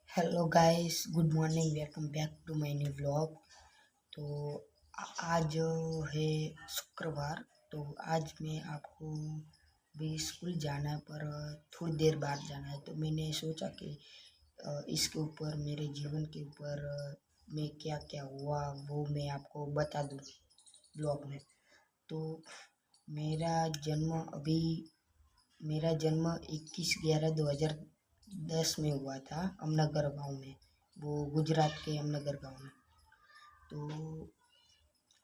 Hello guys, good morning, welcome back to my new vlog. तो आज है शुक्रवार। तो आज मैं आपको भी स्कूल जाना है, पर थोड़ी देर बाद जाना है। तो मैंने सोचा कि इसके ऊपर, मेरे जीवन के ऊपर में क्या क्या हुआ वो मैं आपको बता दूँ ब्लॉग में। तो मेरा जन्म अभी मेरा जन्म 21/11/2010 में हुआ था, अमनगर गांव में। वो गुजरात के अमनगर गांव में। तो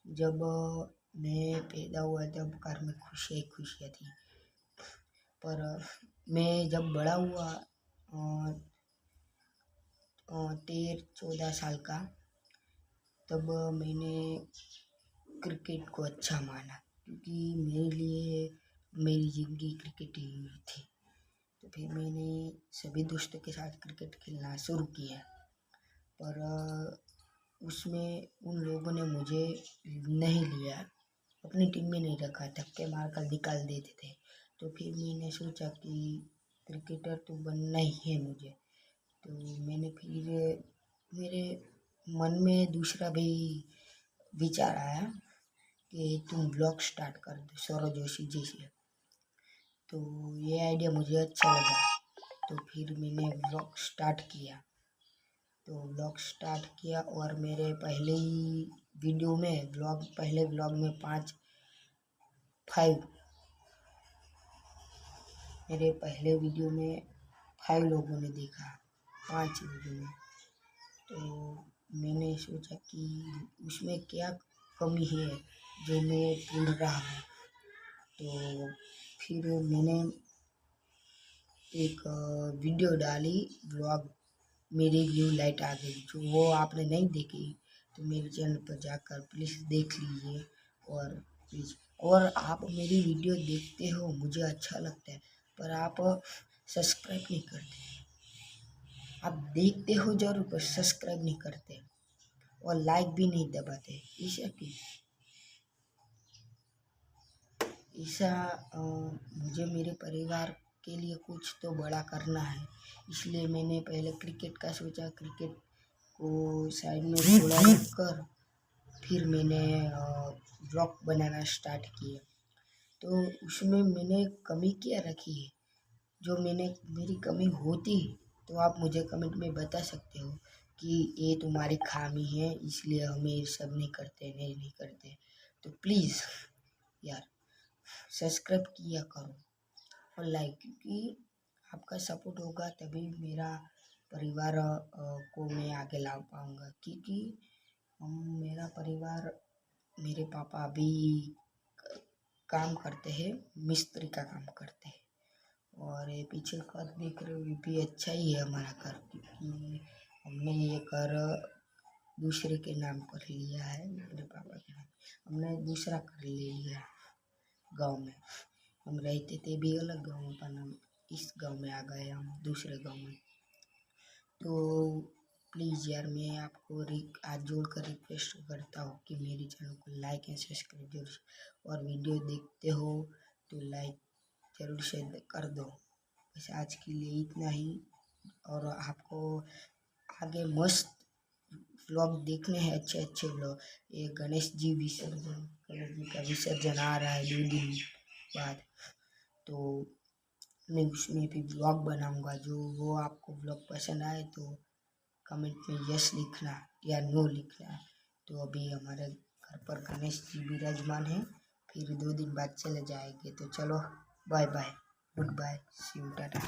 जब मैं पैदा हुआ तब घर में खुशियाँ ही खुशियाँ थी। पर मैं जब बड़ा हुआ 13-14 साल का, तब मैंने क्रिकेट को अच्छा माना, क्योंकि मेरे लिए मेरी ज़िंदगी क्रिकेट ही थी। तो फिर मैंने सभी दोस्तों के साथ क्रिकेट खेलना शुरू किया। पर उसमें उन लोगों ने मुझे नहीं लिया, अपनी टीम में नहीं रखा, धक्के मार कर निकाल देते थे। तो फिर मैंने सोचा कि क्रिकेटर तो बनना ही है मुझे। तो मैंने फिर मेरे मन में दूसरा भी विचार आया कि तुम ब्लॉग स्टार्ट कर दो सौरव जोशी जी से। तो ये आइडिया मुझे अच्छा लगा। तो फिर मैंने ब्लॉग स्टार्ट किया। और मेरे पहले ब्लॉग में मेरे पहले वीडियो में 5 लोगों ने देखा, 5 लोगों ने। तो मैंने सोचा कि उसमें क्या कमी है जो मैं ढूंढ रहा हूँ। तो फिर मैंने एक वीडियो डाली, ब्लॉग मेरी ब्लू लाइट आ गई। जो वो आपने नहीं देखी तो मेरे चैनल पर जाकर प्लीज़ देख लीजिए। और आप मेरी वीडियो देखते हो, मुझे अच्छा लगता है, पर आप सब्सक्राइब नहीं करते। आप देखते हो जरूर, पर सब्सक्राइब नहीं करते और लाइक भी नहीं दबाते। ऐसा मुझे मेरे परिवार के लिए कुछ तो बड़ा करना है। इसलिए मैंने पहले क्रिकेट का सोचा, क्रिकेट को साइड में थोड़ा रख कर फिर मैंने ब्लॉग बनाना स्टार्ट किया। तो उसमें मैंने कमी क्या रखी है, जो मेरी कमी होती तो आप मुझे कमेंट में बता सकते हो कि ये तुम्हारी खामी है, इसलिए हम ये सब नहीं करते। तो प्लीज़ यार, सब्सक्राइब किया करो और लाइक, क्योंकि आपका सपोर्ट होगा तभी मेरा परिवार को मैं आगे ला पाऊँगा। क्योंकि मेरा परिवार, मेरे पापा अभी काम करते हैं, मिस्त्री का काम करते हैं। और ये पीछे घर देख रहे हो, ये भी अच्छा ही है हमारा घर, क्योंकि हमने ये घर दूसरे के नाम पर लिया है, मेरे पापा के नाम। हमने दूसरा घर ले लिया गांव में। हम रहते थे भी अलग गांव में, पर हम इस गांव में आ गए, हम दूसरे गांव में। तो प्लीज़ यार, मैं आपको हाथ जोड़ कर रिक्वेस्ट करता हूँ कि मेरे चैनल को लाइक एंड सब्सक्राइब जरूर, और वीडियो देखते हो तो लाइक जरूर से कर दो। बस आज के लिए इतना ही। और आपको आगे मस्त व्लॉग देखने हैं, अच्छे अच्छे व्लॉग। ये गणेश जी का विसर्जन आ रहा है 2 दिन बाद। तो मैं उसमें भी व्लॉग बनाऊंगा। जो वो आपको व्लॉग पसंद आए तो कमेंट में यस लिखना या नो लिखना। तो अभी हमारे घर पर गणेश जी विराजमान है, फिर 2 दिन बाद चले जाएंगे। तो चलो, bye bye, good bye, see you, Tata.